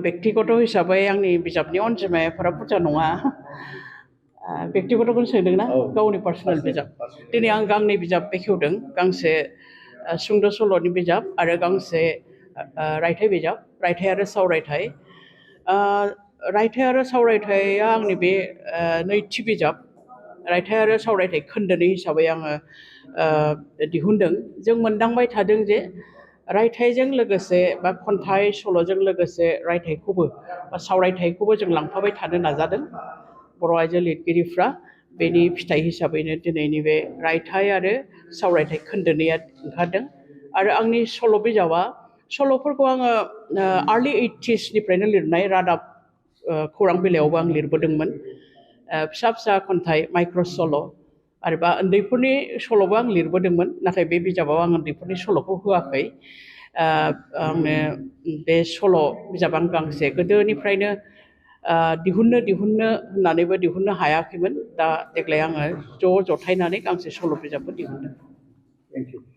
बेक्तिगत हिसाबै आंनि बिजाबनि अनजिमाफोरा बुरजा नङा। बेक्तिगतखौनो सोंदोंना गावनि पार्सनेल बिजाब दिनै आं गांनै बिजाब बेखेवदों गांसे सुंद' सल'नि बिजाब आरो गांसे रायथाइ बिजाब रायथाइ आरो सावरायथाइ रायथाइ आरो सावरायथाइया आंनि बे नैथि बिजाब रायथाइ आरो सावरायथाइ खोन्दोनि हिसाबै आङो दिहुनदों जों मोनदांबाय थादों जे रायथाइजों लोगोसे बा खन्थाइ सल'जों लोगोसे रायथाइखौबो बा सावरायथाइखौबो जों लांफाबाय थानो नाजादों बर' आइजो लिरगिरिफ्रा बेनि फिथाइ हिसाबैनो दिनैनि बे रायथाइ आरो सावरायथाइ खोन्दोनैया ओंखारदों आरो आंनि सल' बिजाबा सल'फोरखौ आङो आर्लि 80sनिफ्रायनो लिरनाय रादाब खौरां बिलाइयावबो आं लिरबोदोंमोन फिसा फिसा खन्थाइ माइक्र' सल' आरोबा उन्दैफोरनि सल'बो आं लिरबोदोंमोन नाथाय बे बिजाबाव आं उन्दैफोरनि सल'खौ होआखै आंनो बे सल' बिजाब आं गांसे गोदोनिफ्रायनो दिहुननो होननानैबो दिहुननो हायाखैमोन दा देग्लाय आङो ज' जथायनानै गांसे सल' बिजाबबो दिहुनदों।